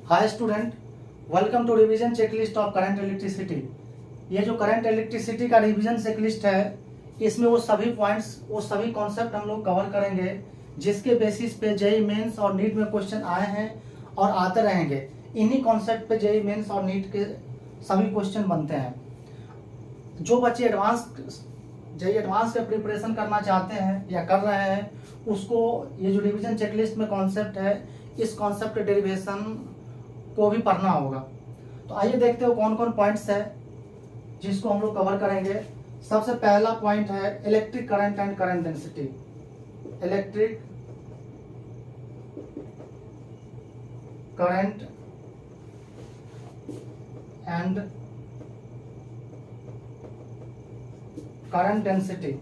Hi student, welcome to revision checklist of current electricity. ये जो current electricity का revision checklist है, इसमें वो सभी पॉइंट्स, वो सभी कॉन्सेप्ट हम लोग कवर करेंगे जिसके बेसिस पे जेईई मेंस और नीट में क्वेश्चन आए हैं और आते रहेंगे। इन्हीं कॉन्सेप्ट पे जेईई मेंस और नीट के सभी क्वेश्चन बनते हैं। जो बच्चे जेईई एडवांस के प्रिपरेशन करना चाहते हैं या कर रहे हैं, उसको ये जो रिवीजन चेकलिस्ट में कॉन्सेप्ट है, इस कॉन्सेप्ट डेरिवेशन को भी पढ़ना होगा। तो आइए देखते हो कौन कौन पॉइंट्स है जिसको हम लोग कवर करेंगे। सबसे पहला पॉइंट है electric current and current density. Electric current and current density.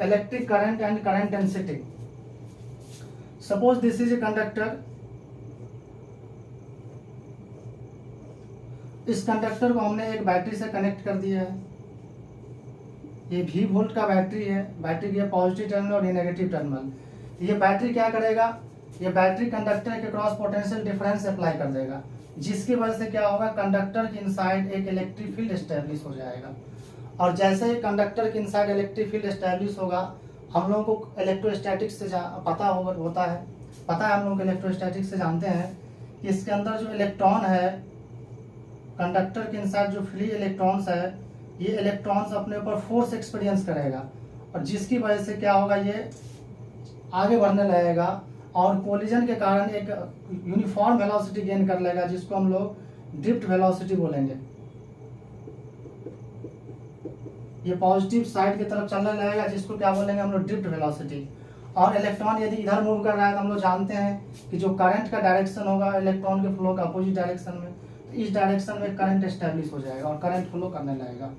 Electric current and current density. Suppose this is a conductor. इस कंडक्टर को हमने एक बैटरी से कनेक्ट कर दिया है। ये V वोल्ट का बैटरी है। बैटरी के पॉजिटिव टर्मिनल और ये नेगेटिव टर्मिनल। ये बैटरी क्या करेगा, ये बैटरी कंडक्टर के क्रॉस पोटेंशियल डिफरेंस अप्लाई कर देगा, जिसकी वजह से क्या होगा, कंडक्टर के इनसाइड एक इलेक्ट्रिक फील्ड एस्टेब्लिश हो जाएगा। और जैसे ही कंडक्टर के इनसाइड इलेक्ट्रिक फील्ड एस्टेब्लिश होगा, हम लोगों को इलेक्ट्रोस्टैटिक्स से पता है हम लोग इलेक्ट्रोस्टैटिक्स से जानते हैं कि इसके अंदर जो इलेक्ट्रॉन है, कंडक्टर के इनसाइड जो फ्री इलेक्ट्रॉन्स है, ये इलेक्ट्रॉन्स अपने ऊपर फोर्स एक्सपीरियंस करेगा और जिसकी वजह से क्या होगा, ये आगे बढ़ने लगेगा और कोलिजन के कारण एक यूनिफॉर्म वेलोसिटी गेन कर लेगा, जिसको हम लोग ड्रिफ्ट वेलोसिटी बोलेंगे। ये पॉजिटिव साइड की तरफ चलने लगेगा, जिसको क्या बोलेंगे हम लोग, ड्रिफ्ट वेलोसिटी। और इलेक्ट्रॉन यदि इधर मूव कर रहा है तो हम लोग जानते हैं कि जो करंट का डायरेक्शन होगा इलेक्ट्रॉन के फ्लो का अपोजिट डायरेक्शन में, तो इस डायरेक्शन में करंट एस्टेब्लिश हो जाएगा और करंट फ्लो करने लगेगा।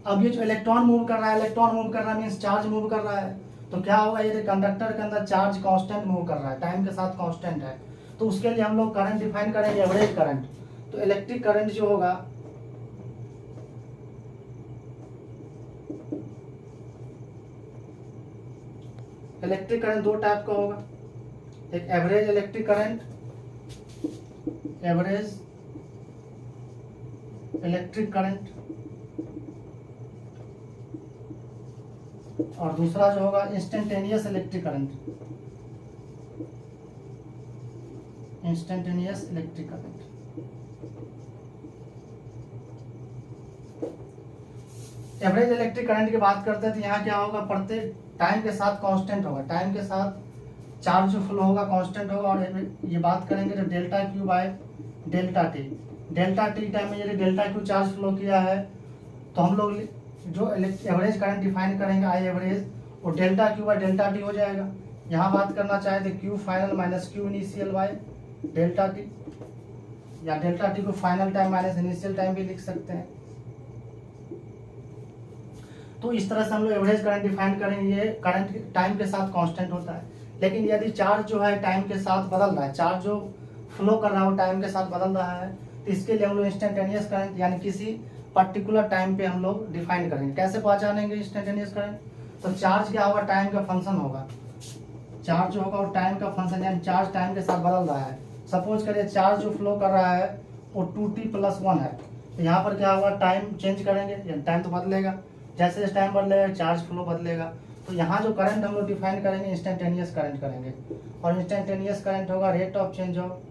अब ये जो इलेक्ट्रॉन मूव कर रहा है मीन्स चार्ज मूव कर रहा है, तो क्या होगा, यदि कंडक्टर के अंदर चार्ज कांस्टेंट मूव कर रहा है, टाइम के साथ कांस्टेंट है, तो उसके लिए हम लोग करंट डिफाइन करेंगे एवरेज करंट। तो इलेक्ट्रिक करंट जो होगा, इलेक्ट्रिक करंट दो टाइप का होगा, एक average electric current, average electric current, और दूसरा जो होगा instantaneous electric current. Instantaneous electric current. Average electric current की बात करते हैं तो यहाँ क्या होगा, प्रत्येक टाइम के साथ कांस्टेंट होगा, टाइम के साथ चार्ज जो फ्लो होगा कांस्टेंट होगा। और ये बात करेंगे तो delta Q by delta T. Delta T time में यदि डेल्टा क्यू चार्ज फ्लो किया है तो हम लोग जो एवरेज करंट डिफाइन करेंगे आई एवरेज, वो delta Q by delta T हो जाएगा। यहाँ बात करना चाहे तो Q final minus Q initial by delta T, या डेल्टा टी को final time minus initial time भी लिख सकते हैं। तो इस तरह से हम लोग एवरेज करंट डिफाइन करेंगे। ये करंट टाइम के साथ कांस्टेंट होता है, लेकिन यदि चार्ज जो है टाइम के साथ बदल रहा है, चार्ज जो फ्लो कर रहा है वो टाइम के साथ बदल रहा है, तो इसके लिए हम लोग इंस्टेंटेनियस करंट यानी किसी पर्टिकुलर टाइम पे हम लोग डिफाइन करेंगे। कैसे पहचानेंगे इंस्टेंटेनियस करंट, तो चार्ज क्या होगा, टाइम का फंक्शन होगा। चार्ज जो होगा वो टाइम का फंक्शन, यानी चार्ज टाइम के साथ बदल रहा है। सपोज करिए चार्ज जो फ्लो कर रहा है वो 2t+1 है, तो यहाँ पर क्या होगा, टाइम चेंज करेंगे, टाइम तो बदलेगा, जैसे जैसे टाइम बदलेगा चार्ज फ्लो बदलेगा। तो यहाँ जो करंट हम लोग डिफाइन करेंगे इंस्टेंटेनियस करंट करेंगे, और इंस्टेंटेनियस करंट होगा rate of change of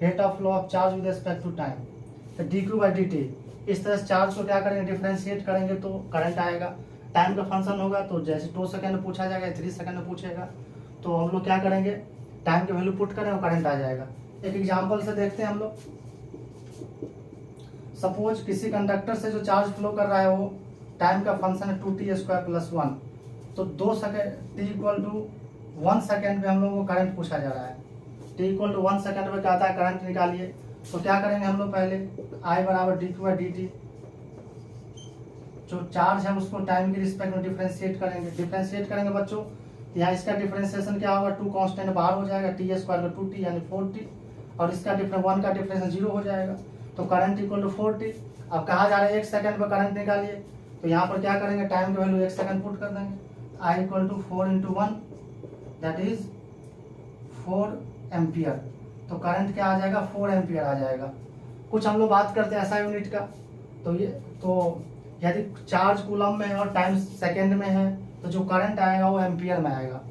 rate of flow of charge with respect to time, तो dq/dt। इस तरह से चार्ज को क्या करेंगे, डिफरेंशिएट करेंगे तो करंट आएगा। टाइम का फंक्शन होगा, तो जैसे 2 सेकंड में पूछा जाएगा, 3 सेकंड में पूछेगा, तो हम लोग क्या करेंगे, टाइम की वैल्यू पुट करें और करंट आ जाएगा। एक एग्जाम्पल से देखते हैं हम लोग। सपोज किसी कंडक्टर से जो चार्ज फ्लो कर रहा है वो टाइम का फंक्शन है 2t² + 1, तो 2 सेकेंड t=1 सेकेंड पे हम लोगों को करंट पूछा जा रहा है। t=1 सेकेंड में क्या था, करंट निकालिए। तो क्या करेंगे हम लोग, पहले I = dq/dt, जो चार्ज है उसको टाइम के रिस्पेक्ट में डिफरेंशिएट करेंगे बच्चों। यहाँ इसका डिफरेंशिएशन क्या होगा, 2 कांस्टेंट बाहर हो जाएगा, t² 2t यानी 4t, और इसका 1 का डिफरेंस 0 हो जाएगा, तो करंट = 4t। अब कहा जा रहा है 1 सेकेंड में करंट निकालिए, तो यहाँ पर क्या करेंगे, टाइम की वैल्यू 1 सेकेंड पुट कर देंगे। I = 4 × 1 दैट इज 4 एम्पियर, तो करंट क्या आ जाएगा 4 एम्पियर आ जाएगा। कुछ हम लोग बात करते हैं ऐसा यूनिट का, तो यदि चार्ज कूलम में है और टाइम सेकेंड में है तो जो करंट आएगा वो एम्पियर में आएगा।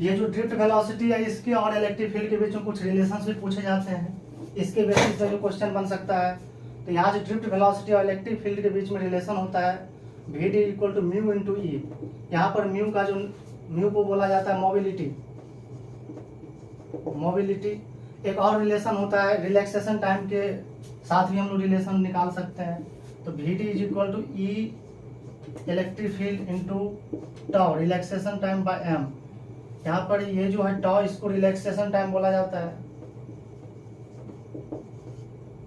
ये जो ड्रिफ्ट वेलोसिटी है इसके और इलेक्ट्रिक फील्ड के बीच में कुछ रिलेशनशिप पूछे जाते हैं, इसके बेसिस पे जो क्वेश्चन बन सकता है। तो यहाँ जो ड्रिफ्ट वेलोसिटी और इलेक्ट्रिक फील्ड के बीच में रिलेशन होता है VD equal to mu into e. यहाँ पर म्यू का जो म्यू को बोला जाता है मोबिलिटी। एक और रिलेशन होता है रिलैक्सेशन टाइम के साथ भी हम लोग रिलेशन निकाल सकते हैं। तो VD is equal to e electric field into tau relaxation time by m. यहाँ पर ये जो है टाउ इसको रिलैक्सेशन टाइम बोला जाता है।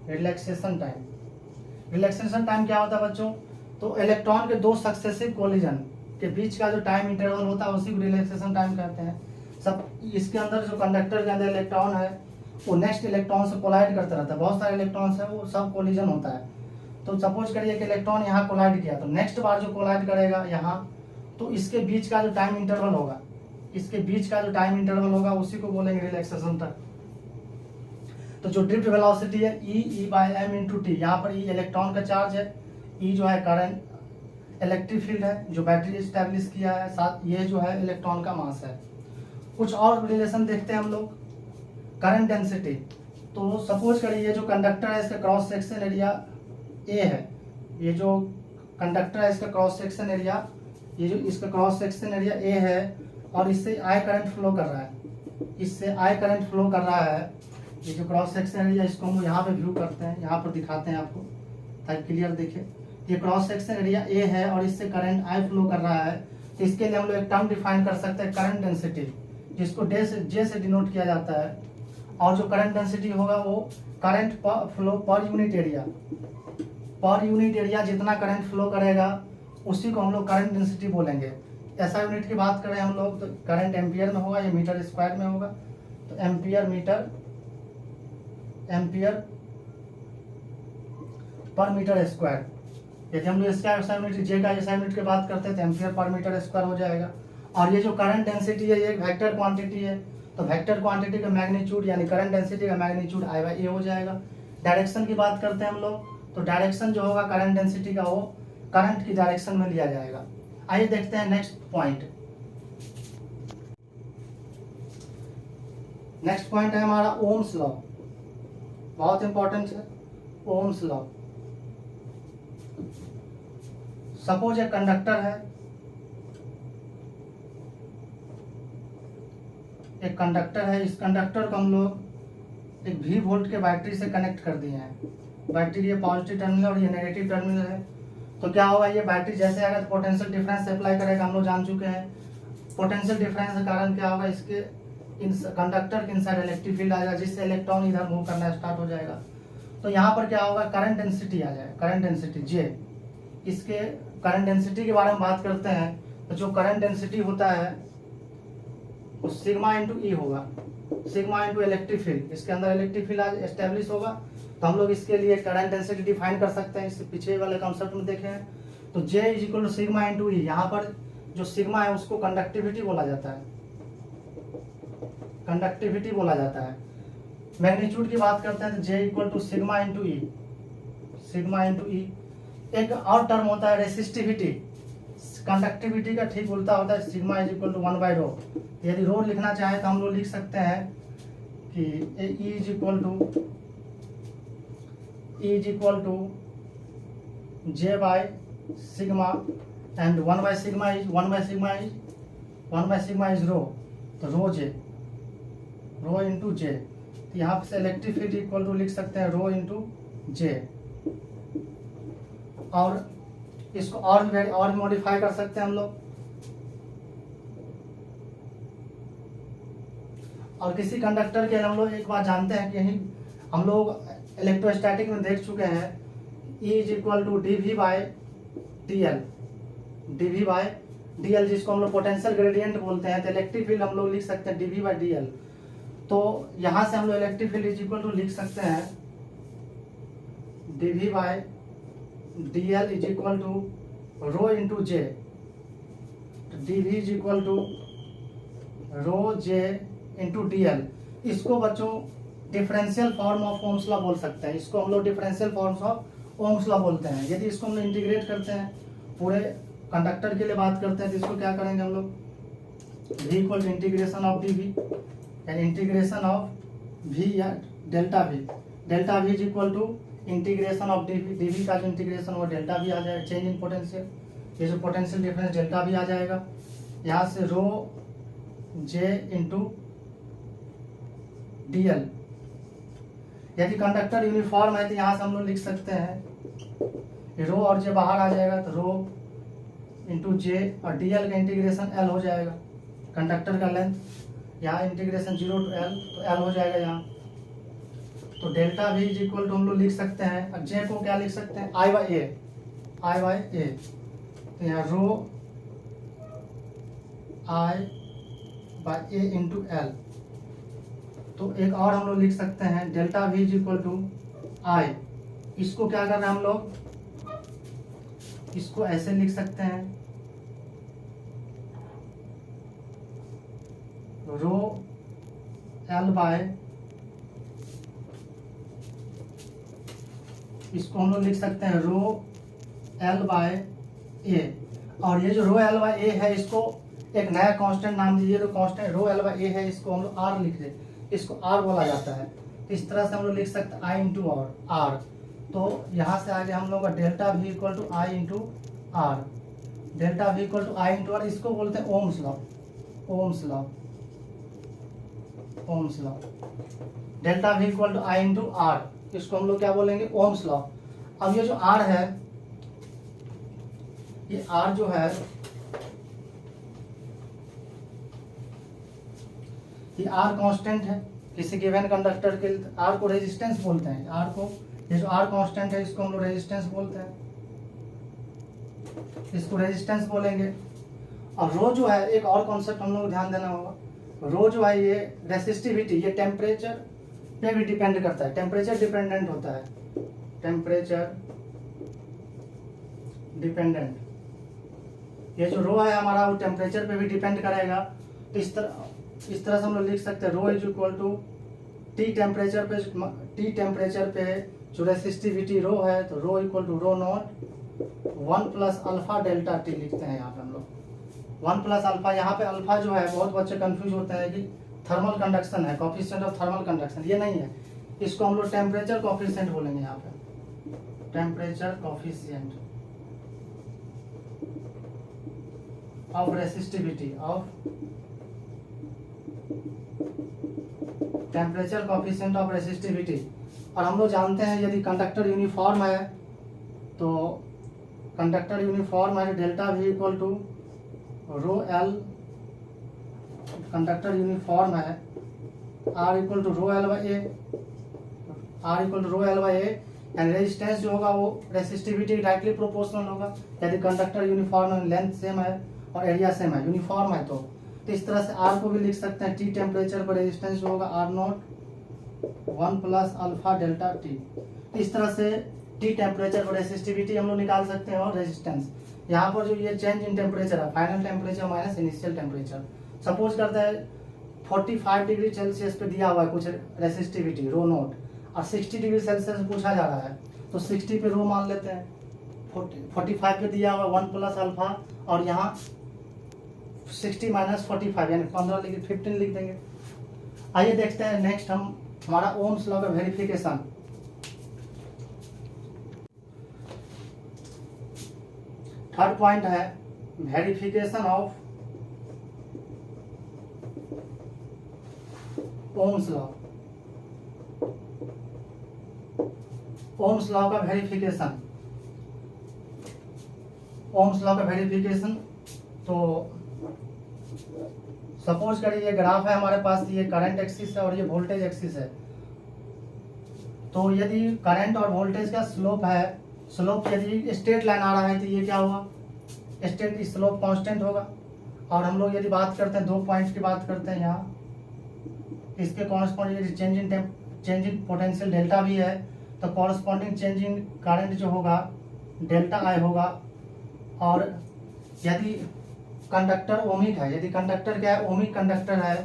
रिलैक्सेशन टाइम क्या होता है बच्चों? तो इलेक्ट्रॉन के दो सक्सेसिव कोलिजन के बीच का जो टाइम इंटरवल होता है उसी को रिलैक्सेशन टाइम कहते हैं। सब इसके अंदर जो कंडक्टर के अंदर इलेक्ट्रॉन है वो नेक्स्ट इलेक्ट्रॉन से कोलाइड करता रहता है। बहुत सारे इलेक्ट्रॉन्स है वो सब कोलिजन होता है। तो सपोज करिए कि इलेक्ट्रॉन यहाँ कोलाइड किया, तो नेक्स्ट बार जो कोलाइड करेगा यहाँ, तो इसके बीच का जो टाइम इंटरवल होगा उसी को बोलेंगे रिलैक्सेशन टाइम। तो जो ड्रिफ्ट वेलोसिटी है e by m into t, यहाँ पर ई इलेक्ट्रॉन का चार्ज है, ई जो है करंट इलेक्ट्रिक फील्ड है जो बैटरी स्टैब्लिश किया है, साथ ये जो है इलेक्ट्रॉन का मास है। कुछ और रिलेशन देखते हैं हम लोग। करंट डेंसिटी, तो सपोज करिए जो कंडक्टर है इसका क्रॉस सेक्शन एरिया ए है, ये जो कंडक्टर है इसका क्रॉस सेक्शन एरिया, ये जो इसका क्रॉस सेक्शन एरिया ए है और इससे आई करंट फ्लो कर रहा है, ये जो क्रॉस सेक्शन एरिया इसको हम यहाँ पे व्यू करते हैं, यहाँ पर दिखाते हैं आपको ताकि क्लियर दिखे। ये क्रॉस सेक्शन एरिया ए है और इससे करंट आई फ्लो कर रहा है। तो इसके लिए हम लोग एक टर्म डिफाइन कर सकते हैं करंट डेंसिटी, जिसको जे से डिनोट किया जाता है। और जो करंट डेंसिटी होगा वो current flow per unit area जितना करंट फ्लो करेगा उसी को हम लोग करंट डेंसिटी बोलेंगे। ऐसा यूनिट की बात करें हम लोग तो करंट एम्पियर में होगा या मीटर स्क्वायर में होगा। तो एम्पियर पर मीटर स्क्वायर। यदि हम लोग इसका ऐसा यूनिट जे का ऐसा यूनिट की बात करते हैं तो एम्पियर पर मीटर स्क्वायर हो जाएगा। और ये जो करंट डेंसिटी है ये एक वेक्टर क्वांटिटी है, तो वेक्टर क्वांटिटी का मैग्नीट्यूड यानी करंट डेंसिटी का मैग्नीट्यूड I बाय ए हो जाएगा। डायरेक्शन की बात करते हैं हम लोग, तो डायरेक्शन जो होगा करंट डेंसिटी का वो करंट की डायरेक्शन में लिया जाएगा। आइए देखते हैं नेक्स्ट पॉइंट। नेक्स्ट पॉइंट है हमारा ओम्स लॉ, बहुत इंपॉर्टेंट है ओम्स लॉ। सपोज एक कंडक्टर है, इस कंडक्टर को हम लोग एक V वोल्ट के बैटरी से कनेक्ट कर दिए हैं। बैटरी ये पॉजिटिव टर्मिनल और ये नेगेटिव टर्मिनल है। तो क्या होगा, ये बैटरी जैसे आएगा तो पोटेंशियल डिफरेंस अप्लाई करेगा, हम लोग जान चुके हैं। पोटेंशियल डिफरेंस के कारण क्या होगा, इसके कंडक्टर के इनसाइड इलेक्ट्रिक फील्ड आएगा जिससे इलेक्ट्रॉन इधर मूव करना स्टार्ट हो जाएगा। तो यहाँ पर क्या होगा, करंट डेंसिटी आ जाएगा, करंट डेंसिटी जे। इसके करंट डेंसिटी के बारे में बात करते हैं तो जो करंट डेंसिटी होता है वो सिग्मा इंटू ई होगा, सिग्मा इंटू इलेक्ट्रिक फील्ड। इसके अंदर इलेक्ट्रिक फील्ड आज एस्टेब्लिश होगा तो हम लोग इसके लिए करंट डेंसिटी डिफाइन कर सकते हैं। इससे पीछे वाले कॉन्सेप्ट में देखें तो J is equal to sigma into e. यहाँ पर जो सिग्मा है उसको कंडक्टिविटी बोला जाता है, मैग्नीट्यूड की बात करते हैं तो J equal to sigma into e. एक और टर्म होता है रेसिस्टिविटी, कंडक्टिविटी का ठीक उल्टा होता है, sigma is equal to 1 by rho. यदि रो लिखना चाहे तो हम लोग लिख सकते हैं कि E is equal to J by sigma and 1 by sigma is rho. तो रो इंटू जे। तो यहाँ से इलेक्ट्रिक फील्ड इक्वल टू लिख सकते हैं रो इंटू जे। और इसको और मॉडिफाई कर सकते हैं हम लोग। और किसी कंडक्टर के हम लोग एक बात जानते हैं कि यही हम लोग इलेक्ट्रोस्टैटिक में देख चुके हैं, E is equal to dV bye dl, जिसको हम लोग पोटेंशियल ग्रेडियंट बोलते हैं। तो इलेक्ट्रिक फील्ड हम लोग लिख सकते हैं dV बाय dl। तो यहाँ से हम लोग electric field is equal to लिख सकते हैं dV बाय dl इज equal to rho into j. D v is equal to rho j into d l. इसको बच्चों differential form of Ohm's law बोल सकते हैं, इसको हम लोग differential forms of Ohm's law बोलते हैं। यदि इसको हम लोग इंटीग्रेट करते हैं, पूरे कंडक्टर के लिए बात करते हैं, तो इसको क्या करेंगे हम लोग, v equal to integration of d v, यानी इंटीग्रेशन ऑफ v या delta v। Delta v is equal to integration of d v का जो इंटीग्रेशन वो डेल्टा v आ जाएगा, चेंज इन पोटेंशियल, ये जो पोटेंशियल डिफरेंस डेल्टा v आ जाएगा। यहाँ से रो जे इंटू डी एल। यदि कंडक्टर यूनिफॉर्म है तो यहाँ से हम लोग लिख सकते हैं रो और जे बाहर आ जाएगा, तो रो इंटू जे और डी एल का इंटीग्रेशन एल हो जाएगा। कंडक्टर का लेंथ यहाँ इंटीग्रेशन 0 टू एल, तो एल हो जाएगा यहाँ। तो delta we is equal to हम लोग लिख सकते हैं, और जे को क्या लिख सकते हैं, आई by A, I by a. तो यहाँ rho I by a into l. तो एक और हम लोग लिख सकते हैं delta we is equal to I. इसको क्या करना है हम लोग, इसको ऐसे लिख सकते हैं, रो एल बाय, इसको हम लोग लिख सकते हैं रो एल बाय ए। और ये जो रो एल बाय ए है, इसको एक नया कांस्टेंट नाम दीजिए। तो कांस्टेंट रो एल बाय ए है, इसको हम लोग आर लिख दें, इसको आर बोला जाता है। तो इस तरह से हम लोग लिख सकते हैं आई इंटू आर। तो यहाँ से आगे हम लोग का delta we equal to I into r, delta we equal to I into r. इसको बोलते हैं Ohm's law, Ohm's law, Ohm's law. Delta we equal to I into r, इसको हम लोग क्या बोलेंगे, ओम्स लॉ। अब ये जो आर है, ये आर जो है, ये आर कांस्टेंट है किसी गिवन कंडक्टर के लिए। आर को रेजिस्टेंस बोलते हैं, आर को, ये जो आर कांस्टेंट है इसको हम लोग रेजिस्टेंस बोलते हैं, इसको रेजिस्टेंस बोलेंगे। और रो जो है, एक और कॉन्सेप्ट हम लोग ध्यान देना होगा, रो जो है ये रेसिस्टिविटी, ये टेम्परेचर पे भी डिपेंड करता है, टेम्परेचर डिपेंडेंट होता है, टेम्परेचर डिपेंडेंट। ये जो रो है हमारा, वो टेम्परेचर पे भी डिपेंड करेगा। तो इस तरह से हम लोग लिख सकते हैं rho is equal to T temperature पे जो रेसिस्टिविटी रो है, तो rho equal to rho naught 1 plus alpha delta T लिखते हैं यहाँ पे हम लोग 1 प्लस अल्फा। यहाँ पे अल्फा जो है, बहुत बच्चे कंफ्यूज होते हैं कि थर्मल कंडक्शन है, कोफिशिएंट ऑफ थर्मल कंडक्शन, ये नहीं है। इसको हम लोग टेम्परेचर कोफिशिएंट बोलेंगे यहाँ पे, temperature coefficient of resistivity, of temperature coefficient of resistivity. और हम लोग जानते हैं यदि कंडक्टर यूनिफॉर्म है, तो कंडक्टर यूनिफॉर्म है, delta we equal to rho l, conductor uniform है, R equal to rho l by a, R equal to rho l by a. And resistance जो होगा वो रेसिस्टिविटी डायरेक्टली प्रोपोर्शनल होगा, यदि conductor uniform है, length same है और area same है, यूनिफॉर्म है। तो इस तरह से आर को भी लिख सकते हैं, टी टेम्परेचर पर रेजिस्टेंस जो होगा r naught 1 plus alpha delta t. इस तरह से टी टेम्परेचर पर रेसिस्टिविटी हम लोग निकाल सकते हैं, और रेजिस्टेंस। यहाँ पर जो ये चेंज इन टेम्परेचर है, final temperature minus initial temperature. Suppose करते हैं 45 डिग्री सेल्सियस पे दिया हुआ है कुछ रेसिस्टिविटी रो नोट, और 60 डिग्री सेल्सियस पूछा जा रहा है, तो 60 पे रो मान लेते हैं, 45 पे दिया हुआ 1 प्लस अल्फा, और यहाँ 60 माइनस 45 यानी 15 लिख 15 लिख देंगे। आइए देखते हैं नेक्स्ट हम हमारा ओम्स लॉ का वेरिफिकेशन। थर्ड पॉइंट है verification of Ohm's law. Ohm's law का वेरिफिकेशन, ओम्स लॉ का वेरिफिकेशन। तो सपोज करिए ये ग्राफ है हमारे पास, ये करंट एक्सिस है और ये वोल्टेज एक्सिस है। तो यदि करंट और वोल्टेज का स्लोप है, स्लोप यदि स्ट्रेट लाइन आ रहा है, तो ये क्या होगा, स्ट्रेट स्लोप कांस्टेंट होगा। और हम लोग यदि बात करते हैं 2 पॉइंट्स की बात करते हैं यहाँ, इसके corresponding change in potential delta भी है, तो कॉरस्पॉन्डिंग चेंज इन करंट जो होगा डेल्टा आई होगा। और यदि कंडक्टर ओमिक है, यदि कंडक्टर क्या है, ओमिक कंडक्टर है,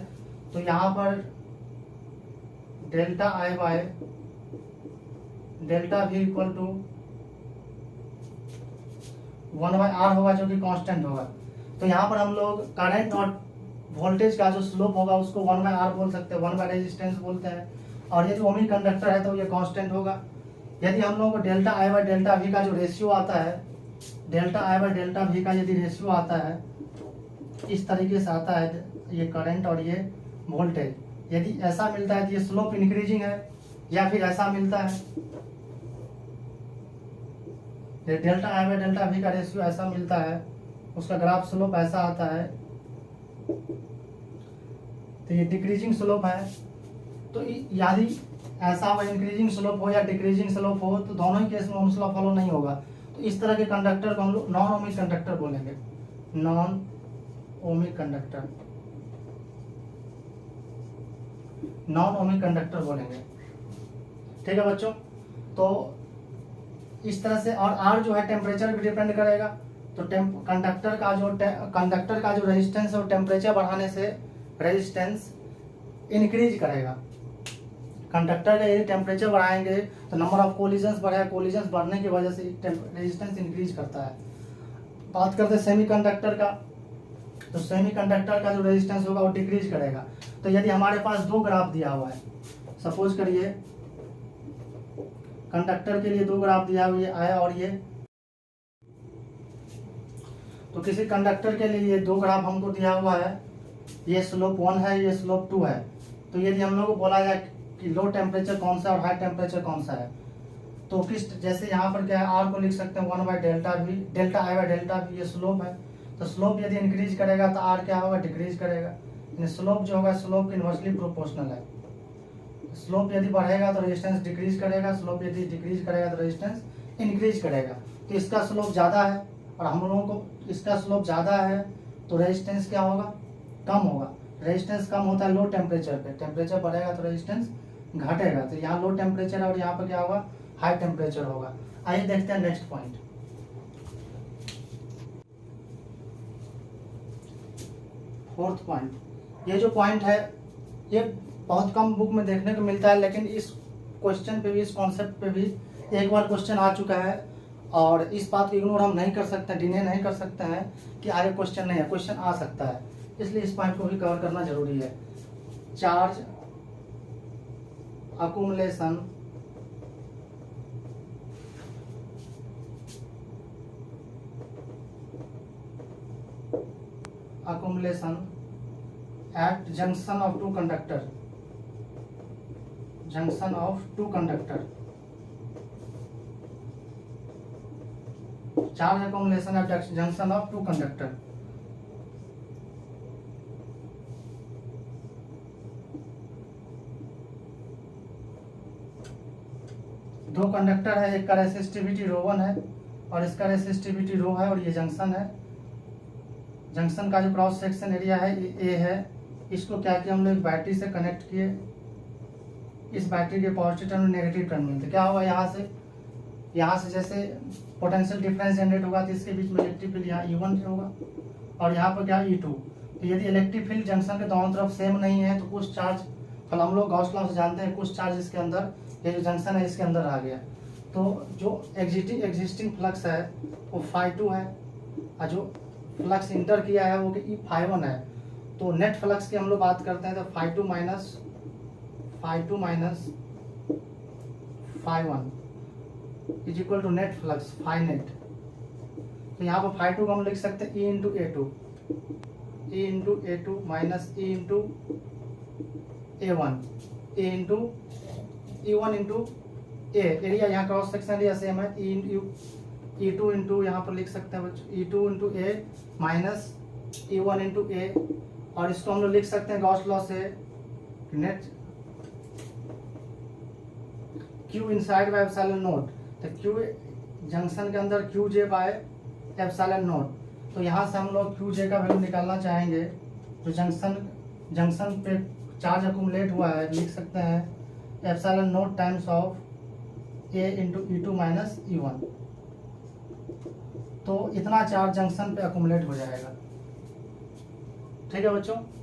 तो यहाँ पर delta I by delta we equal to 1/r होगा, जो कि कांस्टेंट होगा। तो यहाँ पर हम लोग करंट और वोल्टेज का जो स्लोप होगा उसको 1/r बोल सकते हैं, 1/रेजिस्टेंस बोलते हैं। और यदि ओमिक कंडक्टर है तो ये कांस्टेंट होगा। यदि हम लोग को delta I by delta we का जो रेशियो आता है, delta I by delta we का यदि रेशियो आता है, इस तरीके से आता है, ये करंट और ये वोल्टेज, यदि ऐसा मिलता है तो ये स्लोप इंक्रीजिंग है, या फिर ऐसा मिलता है, ये delta I by delta we का रेशियो ऐसा मिलता है, उसका ग्राफ स्लोप ऐसा आता है, तो ये डिक्रीजिंग स्लोप है। तो यदि ऐसा हो इंक्रीजिंग स्लोप हो या डिक्रीजिंग स्लोप हो, तो दोनों ही केस में ओम्स लॉ फॉलो नहीं होगा। तो इस तरह के कंडक्टर को हम लोग नॉन ओमिक कंडक्टर बोलेंगे, non ohmic conductor, non ohmic conductor बोलेंगे। ठीक है बच्चों, तो इस तरह से। और आर जो है टेम्परेचर भी डिपेंड करेगा। तो कंडक्टर का जो रेजिस्टेंस है वो टेम्परेचर बढ़ाने से रेजिस्टेंस इंक्रीज करेगा। कंडक्टर का यदि टेम्परेचर बढ़ाएंगे तो नंबर ऑफ कोलिजन्स बढ़ेगा, कोलिजन्स बढ़ने की वजह से रेजिस्टेंस इंक्रीज करता है। बात करते हैं सेमीकंडक्टर का, तो सेमीकंडक्टर का जो रेजिस्टेंस होगा वो डिक्रीज करेगा। तो यदि हमारे पास दो ग्राफ दिया हुआ है, सपोज करिए कंडक्टर के लिए दो ग्राफ दिया हुआ है और ये, तो किसी कंडक्टर के लिए ये दो ग्राफ हमको दिया हुआ है, ये स्लोप 1 है, ये स्लोप 2 है। तो यदि हम लोग को बोला जाए कि लो टेम्परेचर कौन सा और हाई टेम्परेचर कौन सा है, तो किस, जैसे यहाँ पर क्या है, आर को लिख सकते हैं 1/डेल्टा V, delta I by delta V, ये स्लोप है। तो स्लोप यदि इंक्रीज करेगा तो आर क्या होगा, डिक्रीज करेगा। यानी स्लोप जो होगा स्लोप इनवर्सली प्रोपोर्शनल है। स्लोप यदि बढ़ेगा तो रेजिस्टेंस डिक्रीज करेगा, स्लोप यदि डिक्रीज करेगा तो रेजिस्टेंस इंक्रीज करेगा। तो इसका स्लोप ज़्यादा है और हम लोगों को इसका स्लोप ज़्यादा है, तो रेजिस्टेंस क्या होगा, कम होगा। रेजिस्टेंस कम होता है लो टेम्परेचर पे, टेम्परेचर बढ़ेगा तो रेजिस्टेंस घटेगा। तो यहाँ लो टेम्परेचर है और यहाँ पर क्या होगा, हाई टेम्परेचर होगा। आइए देखते हैं नेक्स्ट पॉइंट। फोर्थ पॉइंट, ये जो पॉइंट है ये बहुत कम बुक में देखने को मिलता है, लेकिन इस क्वेश्चन पे भी, इस कॉन्सेप्ट पे भी एक बार क्वेश्चन आ चुका है और इस बात को इग्नोर हम नहीं कर सकते, डिने नहीं कर सकते हैं कि आगे क्वेश्चन नहीं है, क्वेश्चन आ सकता है, इसलिए इस पॉइंट को भी कवर करना जरूरी है। Charge accumulation at junction of two conductor, junction of two conductor, charge accumulation at junction of two conductor। दो कंडक्टर है, एक का रेसिस्टिविटी ρ1 है और इसका रेसिस्टिविटी ρ है, और ये जंक्शन है। जंक्शन का जो क्रॉस सेक्शन एरिया है ये A है। इसको क्या किया हम लोग, बैटरी से कनेक्ट किए। इस बैटरी के पॉजिटिव टर्मिनल नेगेटिव टर्मिनल, तो क्या होगा, यहाँ से जैसे पोटेंशियल डिफरेंस जनरेट होगा तो इसके बीच में इलेक्ट्रिक फील्ड यहाँ E1 होगा और यहाँ पर क्या E2। तो यदि इलेक्ट्रिक फील्ड जंक्शन के दोनों तरफ सेम नहीं है तो कुछ चार्ज, फल हम लोग गॉस लॉ से जानते हैं, कुछ चार्ज इसके अंदर, ये जो जंक्शन है इसके अंदर आ गया, तो जो एग्जिस्टिंग फ्लक्स है वो φ2 है और जो फ्लक्स इंटर किया है वो कि φ1 है। तो नेट फ्लक्स की हम लोग बात करते हैं तो φ2 minus φ1 is equal to net flux φ net. तो यहाँ पर φ2 को हम लिख सकते हैं E into A2 minus E into A1, E1 into A, area यहाँ क्रॉस सेक्शन एरिया सेम है, E2 इंटू यहाँ पर लिख सकते हैं बच्चों E2 into A minus E1 into A, और इसको हम लोग लिख सकते हैं गॉस लॉ से net Q inside by epsilon note. तो Q जंक्शन के अंदर QJ बाय एप्सिलॉन नोट। तो यहाँ से हम लोग QJ का वैल्यू निकालना चाहेंगे, जो जंक्शन पे चार्ज अकुमुलेट हुआ है, लिख सकते हैं epsilon note times of A into E2 minus E1। तो इतना चार्ज जंक्शन पे अकुमुलेट हो जाएगा। ठीक है बच्चों।